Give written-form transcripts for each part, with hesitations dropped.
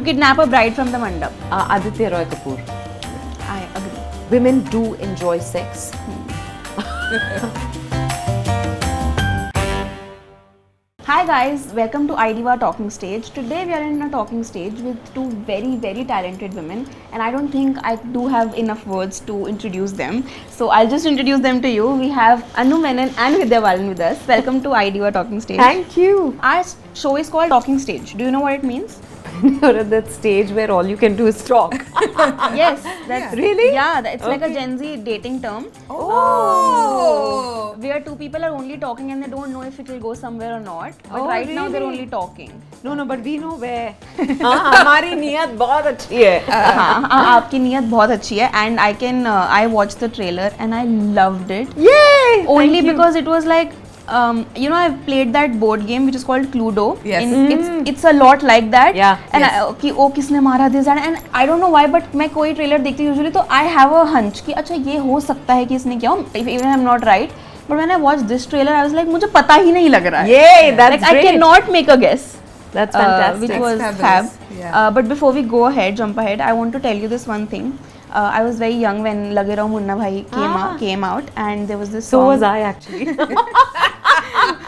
to kidnap a bride from the mandap? Aditya Roy Kapur. I agree. Women do enjoy sex. Hi guys, welcome to iDiva Talking Stage. Today we are in a talking stage with two very talented women, and I don't think I do have enough words to introduce them. So I'll just introduce them to you. We have Menon and Vidya Balan with us. Welcome to iDiva Talking Stage. Thank you. Our show is called Talking Stage. Do you know what it means? You're at that stage where all you can do is talk. Yes, that's Really? Yeah, it's like a Gen Z dating term. Oh! Where two people are only talking and they don't know if it will go somewhere or not. But Oh, right now they're really? only talking. No, but we know where. हमारी नियत बहुत अच्छी है. हाँ, आपकी नियत बहुत अच्छी है and I watched the trailer and I loved it. Yay! Only Thank you. because it was like, I've played that board game which is called Cluedo. Yes. It's a lot like that. Yeah. And Yes. कि ओ किसने मारा this and I don't know why but मैं कोई trailer देखती हूँ usually तो I have a hunch कि अच्छा ये हो सकता है कि इसने किया हो, even I'm not right. But when I watched this trailer I was like मुझे पता ही नहीं लग रहा है. Yay! That's Like great. I cannot make a guess. That's fantastic. Which was That's fab. fabulous. Yeah. But before we jump ahead, I want to tell you this one thing. I was very young when Lage Rao Munna Bhai came out, and there was this So song. was I actually.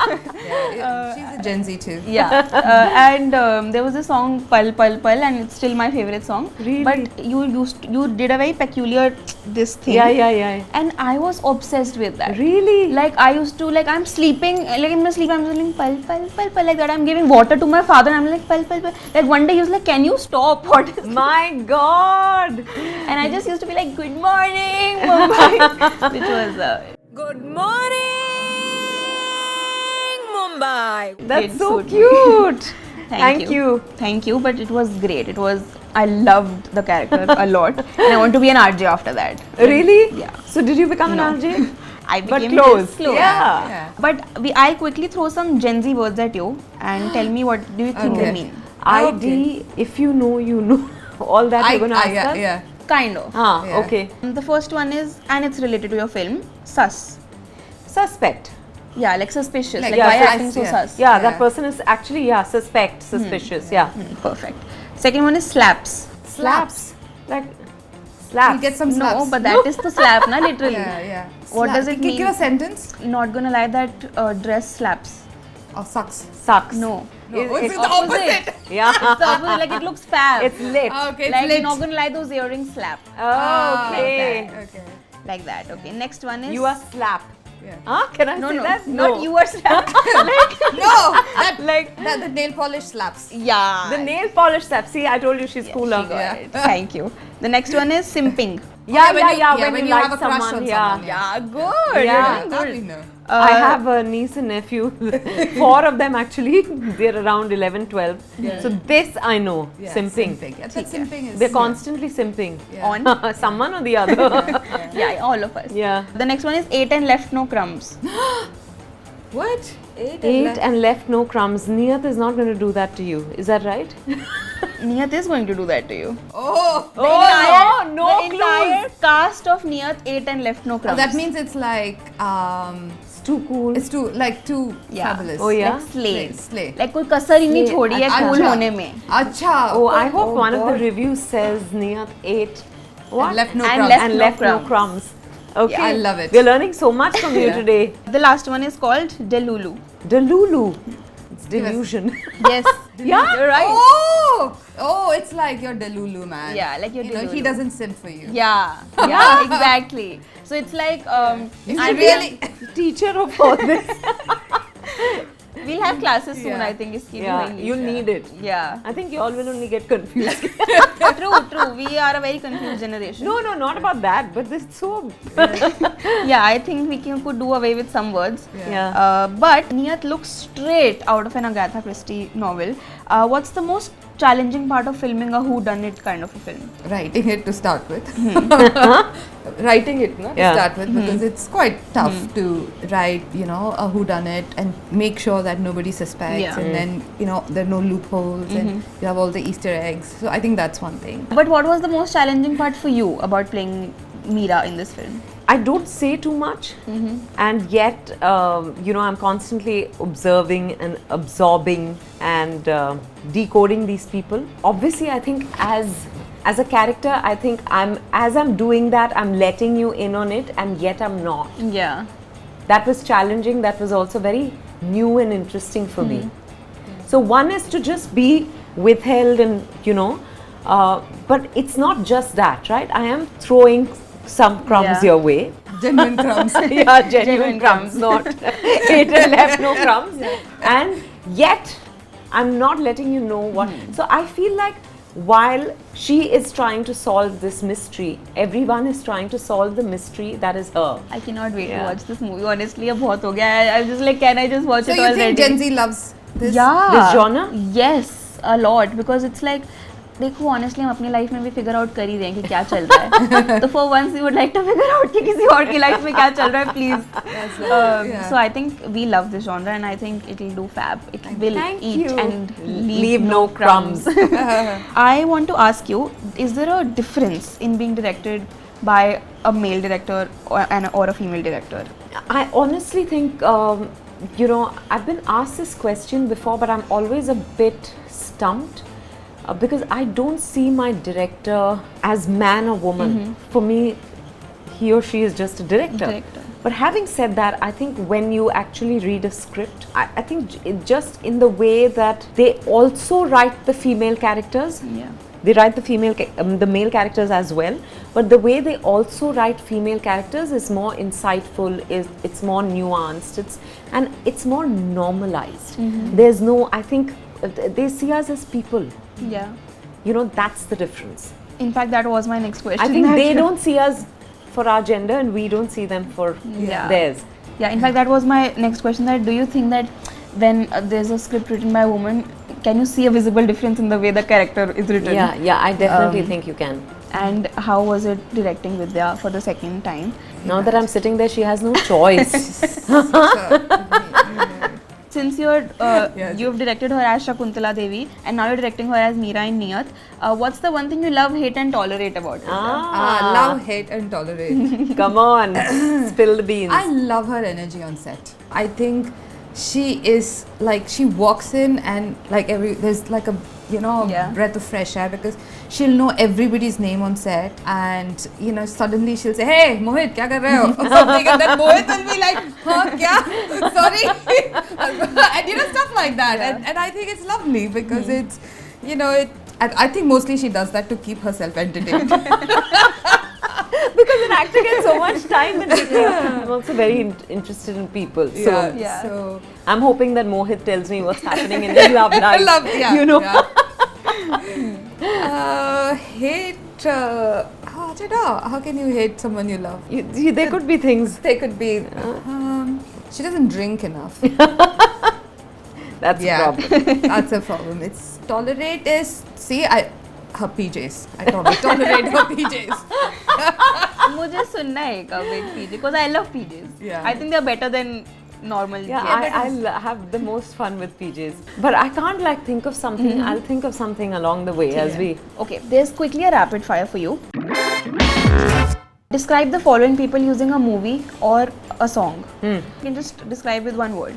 She's a Gen Z too. Yeah, and there was this song Pal Pal Pal, and it's still my favorite song. Really? But you did a very peculiar this thing. Yeah. And I was obsessed with that. Really? Like I used to, like I'm sleeping, like in my sleep I'm saying pal pal pal pal like that. I'm giving water to my father and I'm like pal pal pal. Like one day he was like, can you stop? What is My God! And I just used to be like, good morning, Mumbai. Which was Good morning, Mumbai. That's It so suit me. cute. Thank you. Thank you, but it was great. I loved the character a lot and I want to be an RJ after that. Really? Yeah. So did you become No. an RJ? I But became close. this close. Yeah. But I'll quickly throw some Gen Z words at you and tell me what do you think they Okay. mean. ID, if you know, you know. All that you're going to ask us? Yeah. Kind of. Yeah. Okay. The first one is, and it's related to your film, sus. Suspect. Yeah, like suspicious. Like, Like, yeah, why are you sus, acting so yeah. sus? Yeah, that Yeah. person is actually, suspect, suspicious, yeah. Perfect. Second one is slaps. Slaps. Like, slaps. You get some slaps. No, but that is the slap, na, literally. Yeah. What does it mean? Give a sentence. Not gonna lie, that dress slaps. Or sucks. Sucks. No. No, It's it's the opposite. Yeah. It's the opposite, like it looks fab. It's lit. Okay, like, it's lit. not gonna lie, those earrings slap. Okay. Okay. Like that, okay. Next one is... You are slap. Yeah. Huh? Can I No, say no, that? not you are slapped. No, Like, the nail polish slaps. Yeah. the nail polish slap. See, I told you she's cooler. She got Yeah. it. Thank you. The next one is simping. Yeah, when when you like have a crush someone, on yeah. someone, Yeah, good. Yeah. You're That doing we good. know. I have a niece and nephew, 4 of them actually, they're around 11, 12. Yeah. So this I know, Yeah, simping. Yeah, but simping is. They're constantly simping. Yeah. On. Someone or the other. Yeah, all of us. Yeah. The next one is 8 and left no crumbs. What? 8 and left no crumbs. Neeyat is not going to do that to you. Is that right? Neeyat is going to do that to you. Oh. no The entire cast of Neeyat 8 and left no crumbs. That means it's like It's too cool. it's too Yeah. fabulous. Oh, yeah? Like slay. Slay. Like कोई कसर ही नहीं Slay. छोड़ी है cool अच्छा. होने में. Acha. Oh, I hope one of God. the reviews says Neeyat 8. What? And left no And crumbs. left And no left no crumbs. crumbs. Okay. Yeah, I love it. We're learning so much from you Yeah. today. The last one is called Delulu. Delulu. It's delusion. Yes. Yeah? You're right. Oh, it's like you're Delulu, man. Yeah, like you're You know, he Delulu. doesn't simp for you. Yeah. Yeah. Exactly. So it's like If I you really. Teacher of all this. we'll have classes soon. Yeah. I think is Yeah, you'll need it. Yeah. I think you all will only get confused. True. We are a very confused generation. No, not about that. But this is so. Yeah, I think we could do away with some words. Yeah. But Neeyat looks straight out of an Agatha Christie novel. What's the most challenging part of filming a whodunit kind of a film? Writing it to start with. Writing it to Yeah. start with because it's quite tough to write, a whodunit and make sure that nobody suspects Yeah. and then, there are no loopholes and you have all the Easter eggs. So I think that's one thing. But what was the most challenging part for you about playing Meera in this film? I don't say too much, and yet, I'm constantly observing and absorbing and decoding these people. Obviously, I think as a character, I think as I'm doing that, I'm letting you in on it, and yet I'm not. Yeah. That was challenging. That was also very new and interesting for me. So one is to just be withheld and, but it's not just that, right? I am throwing some crumbs your way. Genuine crumbs. Yeah, genuine crumbs, not ate and left no crumbs. And yet, I'm not letting you know what. So I feel like while she is trying to solve this mystery, everyone is trying to solve the mystery that is her. I cannot wait to watch this movie. Honestly, अब बहुत हो गया. I'm just like, can I just watch So it you already? think Gen Z loves this? Yeah. This genre? Yes, a lot, because it's like, देखो honestly हम अपनी life में भी figure out कर ही रहे हैं कि क्या चल रहा है. तो for once we would like to figure out कि किसी और की लाइफ में क्या चल रहा है, please. So I think we love this genre, and I think it will do fab. It will eat and leave no crumbs. I want to ask you, is there a difference in being directed by a male director or a female director? I honestly think, I've been asked this question before, but I'm always a bit stumped. Because I don't see my director as man or woman. For me, he or she is just a director. But having said that, I think when you actually read a script, I think just in the way that they also write the female characters. Yeah. They write the male characters as well, but the way they also write female characters is more insightful. It's more nuanced. It's more normalized. There's no. I think they see us as people. Yeah. That's the difference. In fact, that was my next question. I think they don't see us for our gender, and we don't see them for theirs. Yeah, in fact, that was my next question. That do you think that when there's a script written by a woman, can you see a visible difference in the way the character is written? Yeah, I definitely think you can. And how was it directing Vidya for the second time? Now that I'm sitting there, she has no choice. Since you've directed her as Shakuntala Devi, and now you're directing her as Meera in Neeyat, what's the one thing you love, hate and tolerate about Vidya? Love, hate and tolerate. Come on, spill the beans. I love her energy on set. I think she is like, she walks in and like there's like a breath of fresh air, because she'll know everybody's name on set, and suddenly she'll say, "Hey Mohit, kya kar rahe ho?" or something, and then Mohit will be like, "Huh, kya? Sorry," and stuff like that. And I think it's lovely because it's I think mostly she does that to keep herself entertained. Because an actor gets so much time in it. I'm also very interested in people. So I'm hoping that Mohit tells me what's happening in his love life. Hate. I don't know. How can you hate someone you love? There could be things. They could be. She doesn't drink enough. That's a problem. That's a problem. It's tolerate is her PJs. I tolerate her PJs. मुझे सुनना है एक PJ, because I love PJs. Yeah. I think they're better than normal. I have the most fun with PJs. But I can't think of something. I'll think of something along the way as we. Okay, there's quickly a rapid fire for you. Describe the following people using a movie or a song. You can just describe with one word.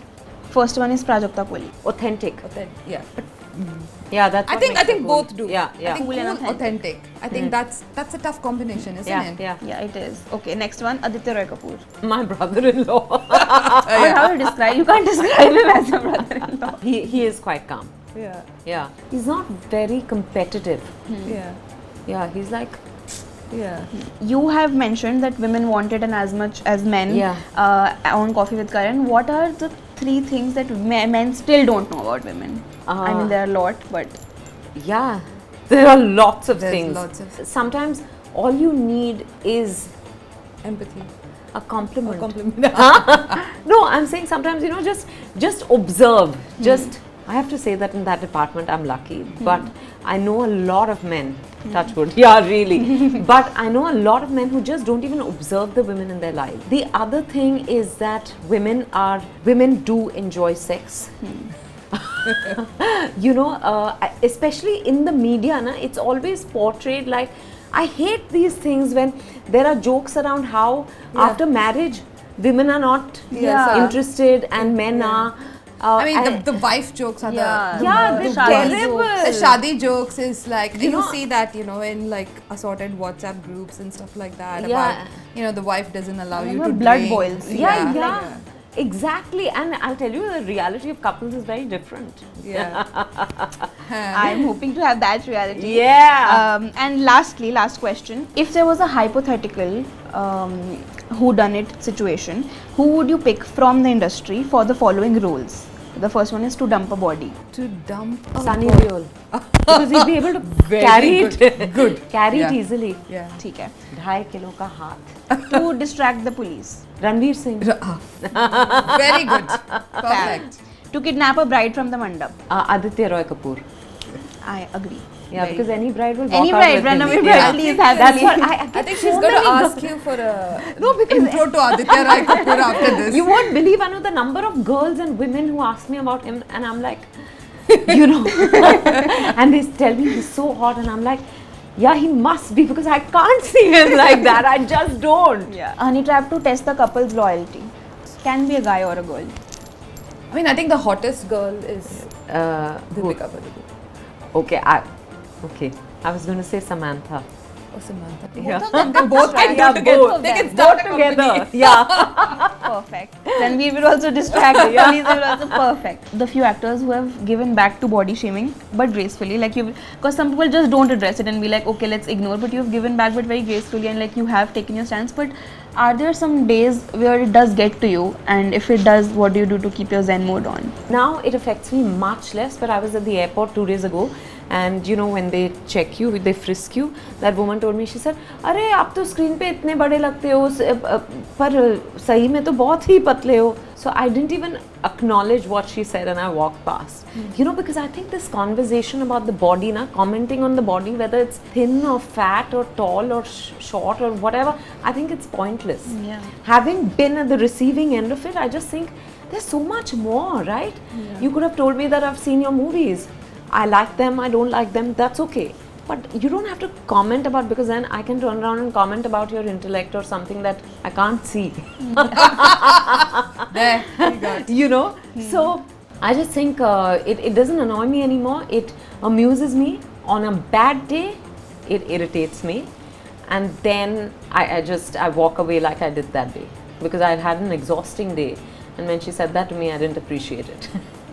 First one is Prajakta Koli. Authentic. Yeah. Yeah, that's. I think both do. Yeah. I think cool and authentic. I think that's a tough combination, isn't it? Yeah, it is. Okay, next one, Aditya Roy Kapur. My brother-in-law. How do you describe? You can't describe him as a brother-in-law. He is quite calm. Yeah. He's not very competitive. Yeah. He's like. Yeah. You have mentioned that women want it and as much as men on Coffee with Karan. What are the 3 things that men still don't know about women? I mean, there are a lot, but... Yeah, there are lots of There's things. lots of- Sometimes all you need is Empathy. a compliment. Compliment. No, I'm saying sometimes, just observe. I have to say that in that department I'm lucky, but I know a lot of men, touch wood, really, but I know a lot of men who just don't even observe the women in their lives. The other thing is that women do enjoy sex. Especially in the media, it's always portrayed like I hate these things when there are jokes around how after marriage women are not interested and men are. I mean, the wife jokes are they're the terrible. The shadi jokes is like, you see that, in like assorted WhatsApp groups and stuff like that. About, the wife doesn't allow you to blood drink. boils. Yeah. Exactly, and I'll tell you, the reality of couples is very different. Yeah. I'm hoping to have that reality. Yeah. And lastly, last question. If there was a hypothetical whodunit situation, who would you pick from the industry for the following roles? The first one is to dump a body. To dump a Sunny body. Deol. Because he'd be able to carry it. Carry it easily. Yeah. ठीक है. 2.5 kilo का हाथ. To distract the police. Ranveer Singh. Very good. Perfect. To kidnap a bride from the mandap. Aditya Roy Kapur. I agree. Yeah, because any bride will walk Any out bride, with run him. away bride, please have That's me. what I think she's going to ask you for a intro to Aditya Roy Kapur after this. You won't believe, Anu, the number of girls and women who ask me about him, and I'm like, and they tell me he's so hot, and I'm like, yeah, he must be, because I can't see him like that. I just don't. Yeah. Honey trap to test the couple's loyalty. Can be a guy or a girl. I mean, I think the hottest girl is Who? Vidya Balan. Okay, I was going to say Samantha. Oh, Samantha. Yeah. They both can Yeah, do together. both. They can Both start a together. company. Yeah. Perfect. Then we will also distract. Police will also perfect. The few actors who have given back to body shaming, but gracefully, like because some people just don't address it and be like, okay, let's ignore. But you've given back, but very gracefully, and like you have taken your stance. But are there some days where it does get to you? And if it does, what do you do to keep your Zen mode on? Now it affects me much less, but I was at the airport 2 days ago, and when they check you, they frisk you, that woman told me, she said, "अरे आप तो screen पे इतने बड़े लगते हो, पर सही में तो बहुत ही पतले हो." So I didn't even acknowledge what she said, and I walked past. Because I think this conversation about the body, commenting on the body, whether it's thin or fat or tall or short or whatever, I think it's pointless. Yeah. Having been at the receiving end of it, I just think there's so much more, right? Yeah. You could have told me that I've seen your movies. I like them, I don't like them, that's okay. But you don't have to comment about, because then I can turn around and comment about your intellect or something that I can't see. There, you got it. So I just think it doesn't annoy me anymore. It amuses me. On a bad day, it irritates me. And then I walk away like I did that day, because I had an exhausting day. And when she said that to me, I didn't appreciate it.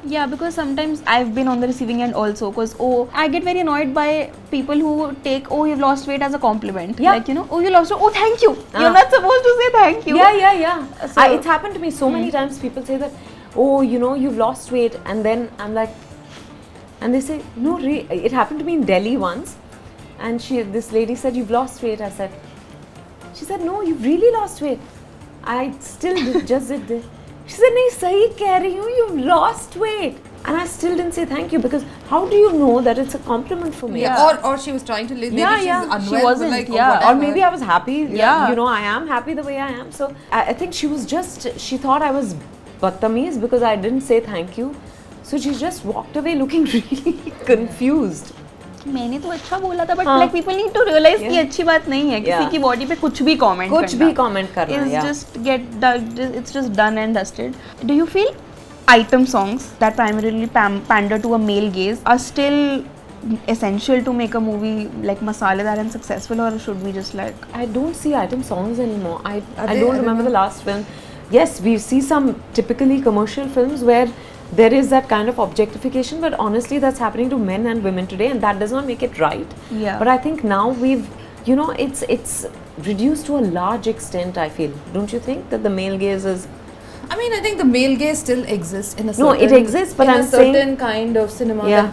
Yeah, because sometimes I've been on the receiving end also, because I get very annoyed by people who take you've lost weight as a compliment. Yeah. Like, you lost weight, thank you. You're not supposed to say thank you. Yeah. So, It's happened to me so many times. People say that, you've lost weight, and then I'm like, and they say, no, it happened to me in Delhi once, and this lady said, you've lost weight. She said, no, you've really lost weight. I still just did this. She said, nahi, sahi keh rahi hu, you've lost weight. And I still didn't say thank you, because how do you know that it's a compliment for me? Yeah. Or she was trying to live. Maybe she's unwell. She wasn't, like, Or maybe I was happy. Yeah. I am happy the way I am. So I think she thought I was badtameez because I didn't say thank you. So she just walked away looking really confused. मैंने तो अच्छा बोला था, but like people need to realize कि अच्छी बात नहीं है किसी की body पे कुछ भी comment करना. It's just done and dusted. Do you feel item songs that primarily pander to a male gaze are still essential to make a movie like Masaledar and successful, or should we just like... I don't see item songs anymore. I don't remember the last film. Yes, we see some typically commercial films where there is that kind of objectification, but honestly that's happening to men and women today, and that does not make it right. Yeah. But I think now we've, it's reduced to a large extent, I feel. Don't you think that the male gaze is... I mean, I think the male gaze still exists in a certain... No, it exists, but I'm saying... in a certain kind of cinema that,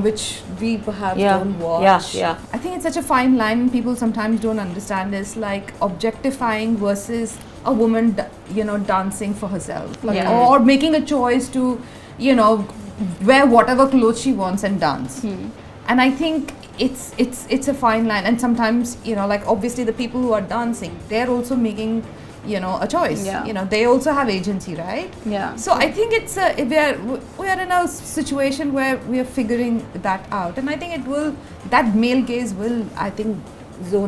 which we perhaps don't watch. Yeah. I think it's such a fine line people sometimes don't understand, is like objectifying versus a woman, dancing for herself. Or making a choice to, wear whatever clothes she wants and dance. And I think it's a fine line. And sometimes, like obviously the people who are dancing, they're also making you know, a choice. Yeah. You know, they also have agency, right? Yeah. So I think it's we are in a situation where we are figuring that out, and I think that male gaze will, I think, you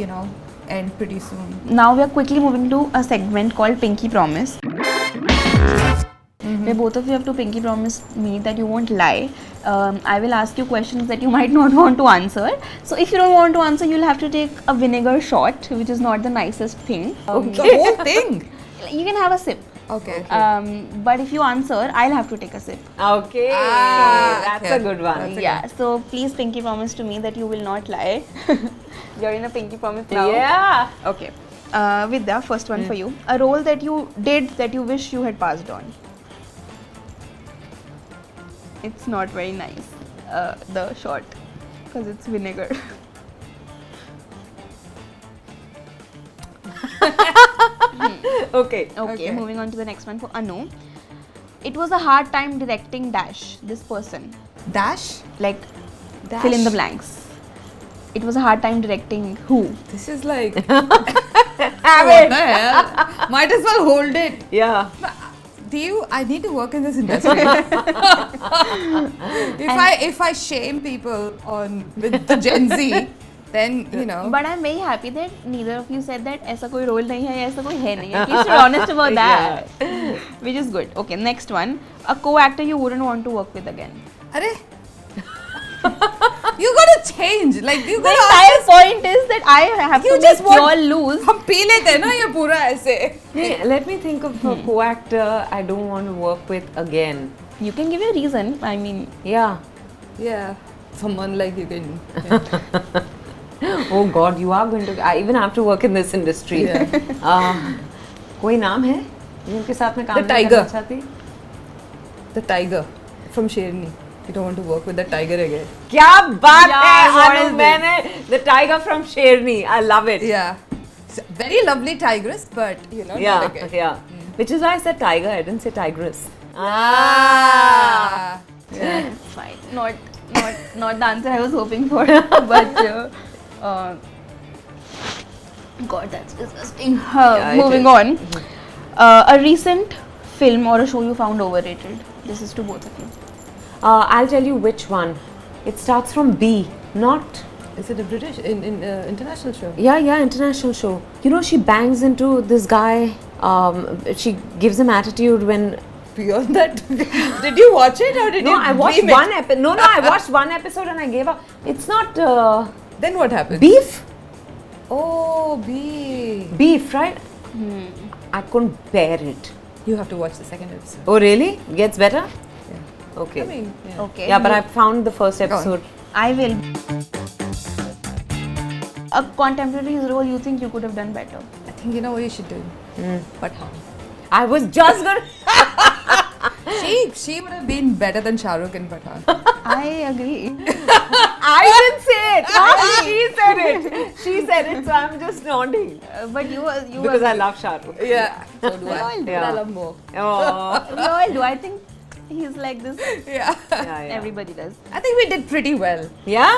know, end pretty soon. Now we are quickly moving to a segment called Pinky Promise. Where both of you have to pinky promise me that you won't lie. I will ask you questions that you might not want to answer. So if you don't want to answer, you'll have to take a vinegar shot, which is not the nicest thing. The whole thing. You can have a sip. Okay. But if you answer, I'll have to take a sip. Okay, that's okay. a good one. Yeah. So please pinky promise to me that you will not lie. You're in a pinky promise now. Yeah. Okay. Vidya, first one for you. A role that you did that you wish you had passed on. It's not very nice, the shot, because it's vinegar. Okay, moving on to the next one for Anu. It was a hard time directing Dash, this person. Dash? Like, Dash? fill in the blanks. It was a hard time directing who? This is like... Have what the hell? Might as well hold it. Yeah. I need to work in this industry. if I shame people with the Gen Z, then, you know. But I'm very happy that neither of you said that ऐसा कोई role नहीं है, ऐसा कोई है नहीं. At least you're honest about that, which is good. Okay, next one. A co-actor you wouldn't want to work with again. Arey? You gotta change. Like, you The gotta entire point is that I have You to just make you all lose. हम P लेते हैं ना ये पूरा ऐसे. Let me think of a co-actor I don't want to work with again. You can give a reason. I mean, Yeah. Yeah. Someone like you can. Oh God, you are going to. I even have to work in this industry. कोई नाम है जिनके साथ में काम The Tiger. करना चाहती? The tiger from Sherni. You don't want to work with the tiger again. क्या बात Yeah, है what अनु, is मैंने The Tiger from Sherni. I love it. Yeah. Very lovely tigress, but you know, Yeah, not again. yeah. Which is why I said tiger. I didn't say tigress. Ah. yeah, it's fine. Not the answer I was hoping for. But God, that's disgusting. Yeah, Moving it on. A recent film or a show you found overrated. This is to both of you. I'll tell you which one. It starts from B. Not. Is it a British international show? Yeah, international show. You know, she bangs into this guy. She gives him attitude when. Beyond that, did you watch it or did you? No, I watched dream it? one episode. No, I watched one episode and I gave up. It's not Then what happened? beef. Oh, beef. Beef, right? I couldn't bear it. You have to watch the second episode. Oh, really? Gets better? Yeah. Okay. I mean, yeah. Okay. Yeah, but I found the first episode. I will. A contemporary role you think you could have done better? I think you know what you should do. Pathaan. I was just gonna. She would have been better than Shah Rukh in Pathaan. I agree. I didn't say it. She said it. She said it, so I'm just nodding. But you Because I love Shah Rukh. Yeah. So do We all do. But I love more. Oh. We all do. I think he's like this. Yeah. Yeah. Everybody does. I think we did pretty well. Yeah?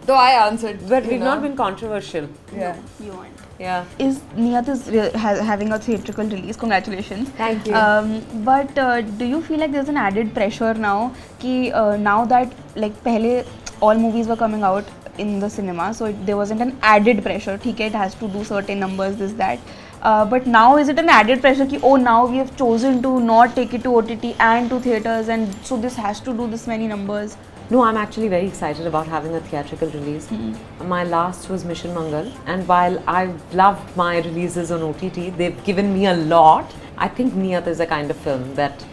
Though I answered. But you we've know. not been controversial. Yeah. You want. Yeah. Neeyat is having a theatrical release. Congratulations. Thank you. But do you feel like there's an added pressure now? Now that like pehle all movies were coming out in the cinema, so there wasn't an added pressure. Okay, it has to do certain numbers, this that. But now is it an added pressure? Oh, now we have chosen to not take it to OTT and to theaters, and so this has to do this many numbers. No, I'm actually very excited about having a theatrical release. My last was Mission Mangal, and while I've loved my releases on OTT, they've given me a lot. I think Neeyat is a kind of film that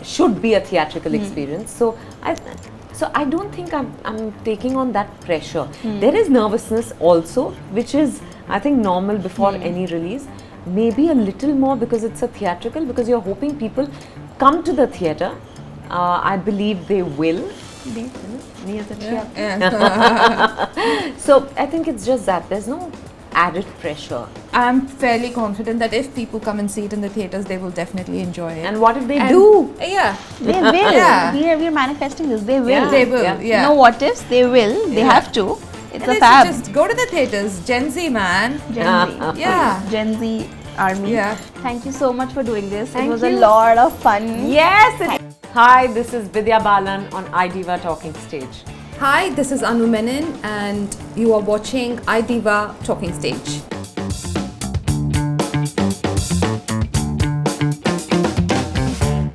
should be a theatrical experience. So I don't think I'm taking on that pressure. There is nervousness also, which is I think normal before any release. Maybe a little more because it's a theatrical, because you're hoping people come to the theatre. I believe they will. So I think it's just that there's no added pressure. I'm fairly confident that if people come and see it in the theaters, they will definitely enjoy it. And what if they do? Yeah. They will. Yeah. We are manifesting this. They will. Yeah. They will. Yeah. No what ifs. They will. They have to. It's And a they fab. should just go to the theatres. Gen Z, man. Gen Z. Yeah. Gen Z army. Yeah. Thank you so much for doing this. Thank it was you. a lot of fun. Yes! Hi, this is Vidya Balan on iDiva Talking Stage. Hi, this is Menon and you are watching iDiva Talking Stage.